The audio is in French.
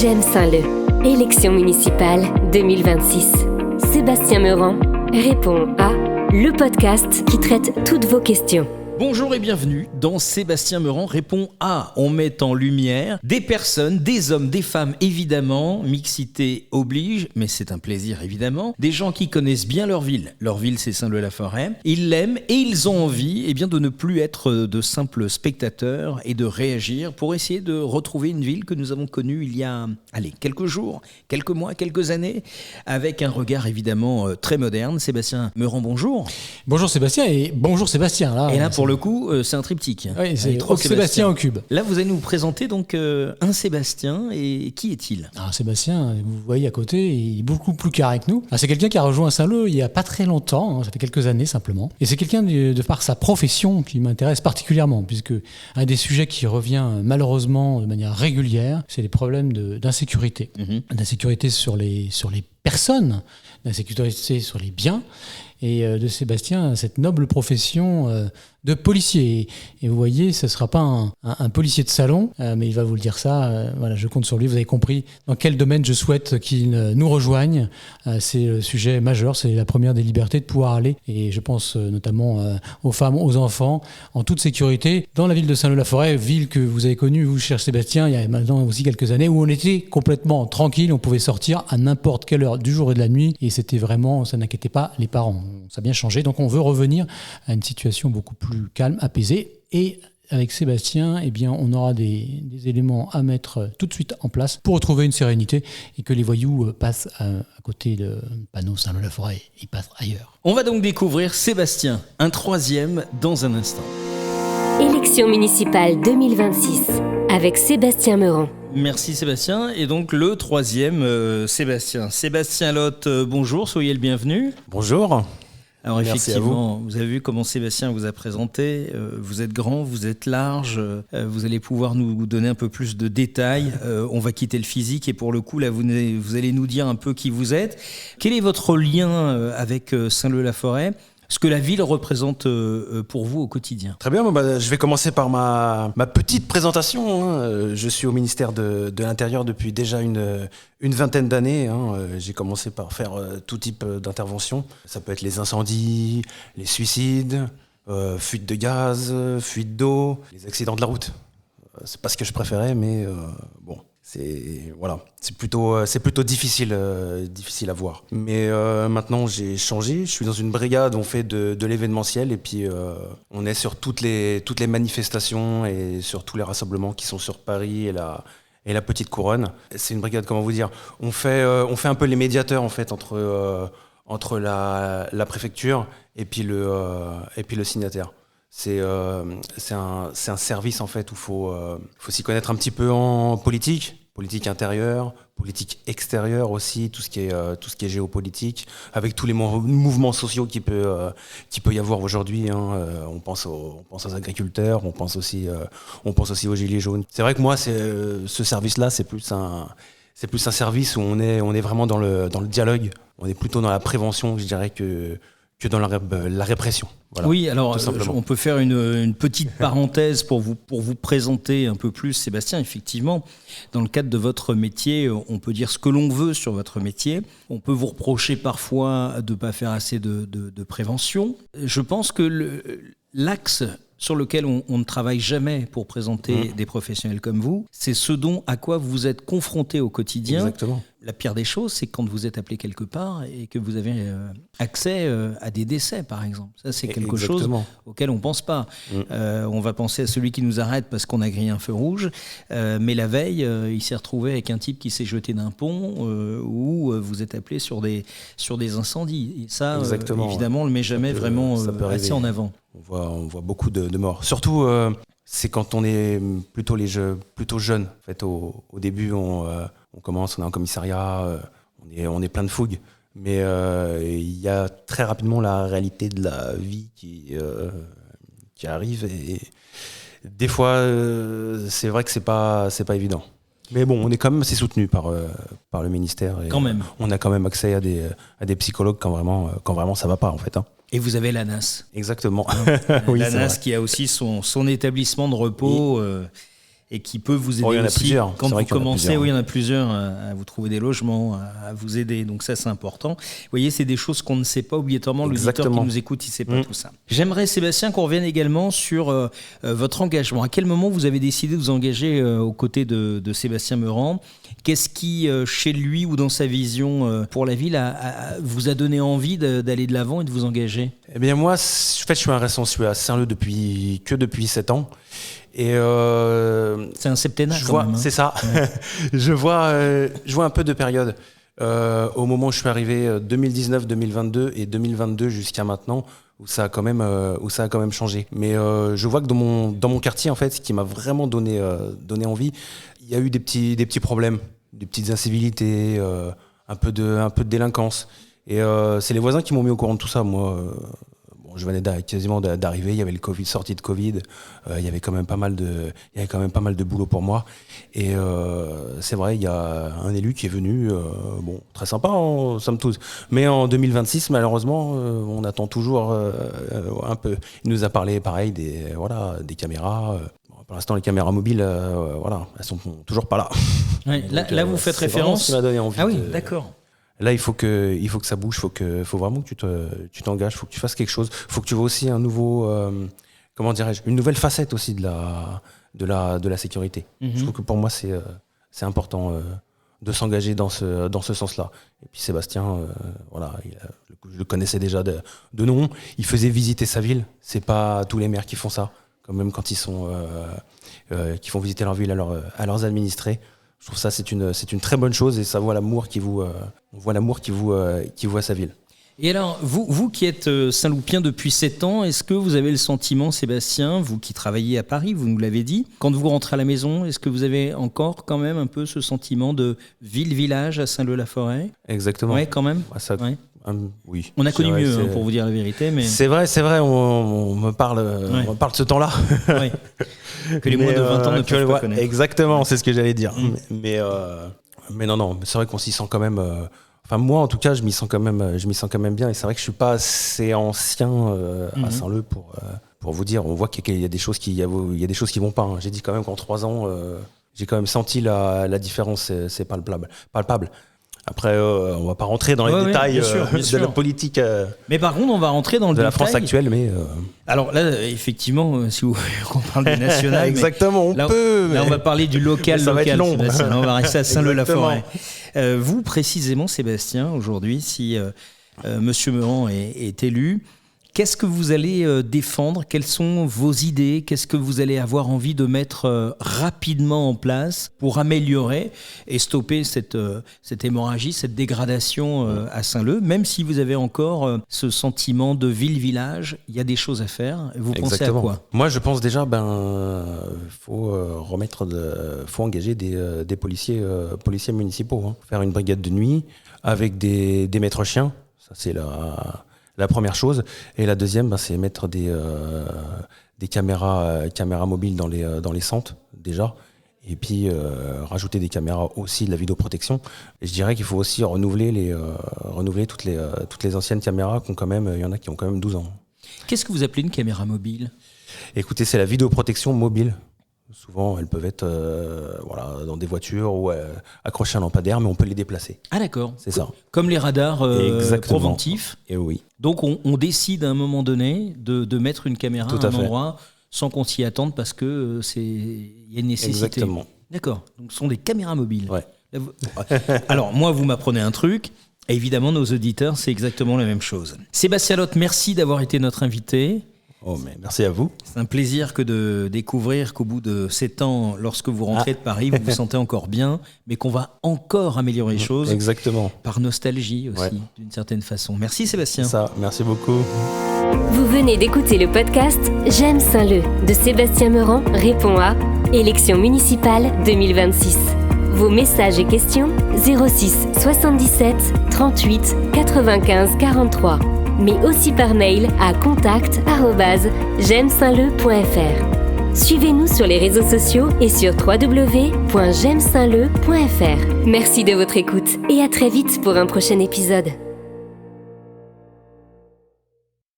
J'aime Saint-Leu. Élection municipale 2026. Sébastien Meurant répond à le podcast qui traite toutes vos questions. Bonjour et bienvenue dans Sébastien Meurant répond à. On met en lumière des personnes, des hommes, des femmes évidemment, mixité oblige, mais c'est un plaisir évidemment. Des gens qui connaissent bien leur ville. Leur ville c'est Saint-Leu-la-Forêt. Ils l'aiment et ils ont envie de ne plus être de simples spectateurs et de réagir pour essayer de retrouver une ville que nous avons connue il y a quelques jours, quelques mois, quelques années, avec un regard évidemment très moderne. Sébastien Meurant, bonjour. Bonjour Sébastien et bonjour Sébastien. Et là pour le coup, c'est un triptyque. Oui, c'est trois Sébastien au cube. Là, vous allez nous présenter donc un Sébastien. Et qui est-il ? Alors Sébastien, vous voyez à côté, il est beaucoup plus carré que nous. C'est quelqu'un qui a rejoint Saint-Leu il n'y a pas très longtemps, ça fait quelques années simplement. Et c'est quelqu'un de par sa profession qui m'intéresse particulièrement, puisque un des sujets qui revient malheureusement de manière régulière, c'est les problèmes d'insécurité. D'insécurité sur les personnes, d'insécurité sur les biens. Et de Sébastien, cette noble profession de policier. Et vous voyez, ce ne sera pas un policier de salon, mais il va vous le dire ça. Voilà, je compte sur lui. Vous avez compris dans quel domaine je souhaite qu'il nous rejoigne. C'est le sujet majeur, c'est la première des libertés de pouvoir aller. Et je pense notamment aux femmes, aux enfants, en toute sécurité, dans la ville de Saint-Leu-la-Forêt, ville que vous avez connue, vous, cher Sébastien, il y a maintenant aussi quelques années, où on était complètement tranquille, on pouvait sortir à n'importe quelle heure du jour et de la nuit. Et c'était vraiment, ça n'inquiétait pas les parents. Ça a bien changé, donc on veut revenir à une situation beaucoup plus calme, apaisée. Et avec Sébastien, eh bien, on aura des éléments à mettre tout de suite en place pour retrouver une sérénité et que les voyous passent à côté de panneaux Saint-Leu-la-Forêt, ils passent ailleurs. On va donc découvrir Sébastien, un troisième dans un instant. Élection municipale 2026 avec Sébastien Meurant. Merci Sébastien. Et donc le troisième Sébastien. Sébastien Lotte, bonjour, soyez le bienvenu. Bonjour. Alors merci effectivement, vous avez vu comment Sébastien vous a présenté. Vous êtes grand, vous êtes large. Vous allez pouvoir nous donner un peu plus de détails. On va quitter le physique et pour le coup, là, vous allez nous dire un peu qui vous êtes. Quel est votre lien avec Saint-Leu-la-Forêt ? Ce que la ville représente pour vous au quotidien. Très bien, je vais commencer par ma petite présentation. Je suis au ministère de l'Intérieur depuis déjà une vingtaine d'années. J'ai commencé par faire tout type d'interventions. Ça peut être les incendies, les suicides, fuites de gaz, fuites d'eau, les accidents de la route. C'est pas ce que je préférais, mais bon. C'est plutôt difficile à voir. Mais maintenant j'ai changé. Je suis dans une brigade, on fait de l'événementiel et puis on est sur toutes les manifestations et sur tous les rassemblements qui sont sur Paris et la Petite Couronne. C'est une brigade, comment vous dire, on fait un peu les médiateurs en fait entre la préfecture et puis le signataire. C'est un service en fait où faut s'y connaître un petit peu en politique intérieure, politique extérieure aussi, tout ce qui est géopolitique, avec tous les mouvements sociaux qui peut y avoir aujourd'hui. On pense aux agriculteurs, on pense aussi aux gilets jaunes. C'est vrai que moi, ce service-là, c'est plus un service où on est vraiment dans le dialogue. On est plutôt dans la prévention, je dirais, que dans la répression. Voilà, oui, alors on peut faire une petite parenthèse pour vous présenter un peu plus, Sébastien. Effectivement, dans le cadre de votre métier, on peut dire ce que l'on veut sur votre métier. On peut vous reprocher parfois de ne pas faire assez de prévention. Je pense que l'axe sur lequel on ne travaille jamais pour présenter des professionnels comme vous, c'est ce à quoi vous êtes confronté au quotidien. Exactement. La pire des choses, c'est quand vous êtes appelé quelque part et que vous avez accès à des décès, par exemple. Ça, c'est quelque chose auquel on ne pense pas. On va penser à celui qui nous arrête parce qu'on a grillé un feu rouge, mais la veille, il s'est retrouvé avec un type qui s'est jeté d'un pont ou vous êtes appelé sur des incendies. Et ça, évidemment, on ne le met jamais vraiment assez en avant. On voit beaucoup de morts. Surtout, c'est quand on est plutôt jeune. En fait, au début, on commence, on est en commissariat, on est plein de fougue. Mais il y a très rapidement la réalité de la vie qui arrive. Et des fois, c'est vrai que c'est pas évident. Mais bon, on est quand même assez soutenu par le ministère. Et quand même. On a quand même accès à des psychologues quand vraiment ça va pas, en fait. Et vous avez l'ANAS. Exactement. Oui, l'ANAS qui a aussi son établissement de repos et qui peut vous aider il y en a aussi plusieurs. quand C'est vrai vous qu'il y en a commencez. plusieurs. Oui, il y en a plusieurs à vous trouver des logements, à vous aider. Donc ça, c'est important. Vous voyez, c'est des choses qu'on ne sait pas obligatoirement. L'auditeur qui Exactement. nous écoute, il ne sait pas tout ça. J'aimerais, Sébastien, qu'on revienne également sur votre engagement. À quel moment vous avez décidé de vous engager aux côtés de Sébastien Meurant ? Qu'est-ce qui, chez lui ou dans sa vision pour la ville, vous a donné envie d'aller de l'avant et de vous engager ? Eh bien moi, en fait, je suis à Saint-Leu depuis 7 ans. Et c'est un septennat je quand vois, même. c'est ça. je vois un peu de périodes. Au moment où je suis arrivé, 2019, 2022 et 2022 jusqu'à maintenant, où ça a quand même changé. Mais je vois que dans mon quartier, en fait, ce qui m'a vraiment donné envie, il y a eu des petits problèmes, des petites incivilités, un peu de délinquance. Et c'est les voisins qui m'ont mis au courant de tout ça. Moi, je venais quasiment d'arriver, il y avait le Covid, sortie de Covid, il y avait quand même pas mal de boulot pour moi. Et c'est vrai, il y a un élu qui est venu, très sympa, somme toute. Mais en 2026, malheureusement, on attend toujours un peu. Il nous a parlé, pareil, des caméras. Pour l'instant, les caméras mobiles, elles sont toujours pas là. Ouais, Donc, là, vous faites c'est vraiment référence. ce qui m'a donné envie. Ah oui, d'accord. Là, il faut que ça bouge, faut vraiment que tu t'engages, faut que tu fasses quelque chose, faut que tu vois aussi un nouveau, une nouvelle facette aussi de la sécurité. Je trouve que pour moi, c'est important de s'engager dans ce sens-là. Et puis Sébastien, je le connaissais déjà de nom, il faisait visiter sa ville. C'est pas tous les maires qui font ça, quand même quand ils sont qui font visiter leur ville à leurs administrés. Je trouve ça c'est une très bonne chose et ça voit l'amour qui voit à sa ville. Et alors, vous qui êtes Saint-Loupien depuis 7 ans, est-ce que vous avez le sentiment, Sébastien, vous qui travaillez à Paris, vous nous l'avez dit, quand vous rentrez à la maison, est-ce que vous avez encore quand même un peu ce sentiment de ville-village à Saint-Leu-la-Forêt ? Exactement. Oui, quand même. Ouais. Oui. On a connu vrai, mieux, pour vous dire la vérité, mais c'est vrai. On me parle de ce temps-là. Oui. Que les moins de 20 ans ne peuvent pas connaître. Exactement, c'est ce que j'allais dire. Mais non, c'est vrai qu'on s'y sent quand même. Moi, en tout cas, je m'y sens quand même bien. Et c'est vrai que je suis pas assez ancien à Saint-Leu pour vous dire. On voit qu'il y a des choses qui vont pas. Hein. J'ai dit quand même qu'en 3 ans, j'ai quand même senti la différence. C'est palpable. Après, on va pas rentrer dans les détails bien sûr. de la politique mais par contre, on va rentrer dans le de la détail. France actuelle. Mais alors là, effectivement, si vous qu'on parle du national, exactement, on peut. Là, on va parler du local. Ça va être long. Sébastien. On va rester à Saint-Leu-la-Forêt. Vous, précisément, Sébastien, aujourd'hui, si Monsieur Meurant est élu, qu'est-ce que vous allez défendre ? Quelles sont vos idées ? Qu'est-ce que vous allez avoir envie de mettre rapidement en place pour améliorer et stopper cette hémorragie, cette dégradation à Saint-Leu ? Même si vous avez encore ce sentiment de ville-village, il y a des choses à faire. Vous pensez à quoi ? Moi, je pense déjà, faut engager des policiers municipaux. Hein. Faire une brigade de nuit avec des maîtres chiens. Ça, c'est la première chose. Et la deuxième, c'est mettre des caméras mobiles dans les centres, déjà. Et puis, rajouter des caméras aussi de la vidéoprotection. Et je dirais qu'il faut aussi renouveler toutes les anciennes caméras qui ont quand même, il y en a qui ont quand même 12 ans. Qu'est-ce que vous appelez une caméra mobile ? Écoutez, c'est la vidéoprotection mobile. Souvent, elles peuvent être dans des voitures ou accrochées à un lampadaire, mais on peut les déplacer. Ah d'accord. C'est ça. Comme les radars préventifs. Et oui. Donc on décide à un moment donné de mettre une caméra à un endroit sans qu'on s'y attende parce que il y a une nécessité. Exactement. D'accord. Donc ce sont des caméras mobiles. Ouais. Alors moi, vous m'apprenez un truc. Et évidemment, nos auditeurs, c'est exactement la même chose. Sébastien Lotte, merci d'avoir été notre invité. Oh, mais merci à vous. C'est un plaisir que de découvrir qu'au bout de 7 ans, lorsque vous rentrez de Paris, vous vous sentez encore bien, mais qu'on va encore améliorer les choses. Exactement. Par nostalgie aussi, d'une certaine façon. Merci Sébastien. Ça, merci beaucoup. Vous venez d'écouter le podcast J'aime Saint-Leu de Sébastien Meurant répond à élection municipale 2026. Vos messages et questions 06 77 38 95 43. Mais aussi par mail à contact@j'aimesaintleu.fr. Suivez-nous sur les réseaux sociaux et sur www.j'aimesaintleu.fr. Merci de votre écoute et à très vite pour un prochain épisode.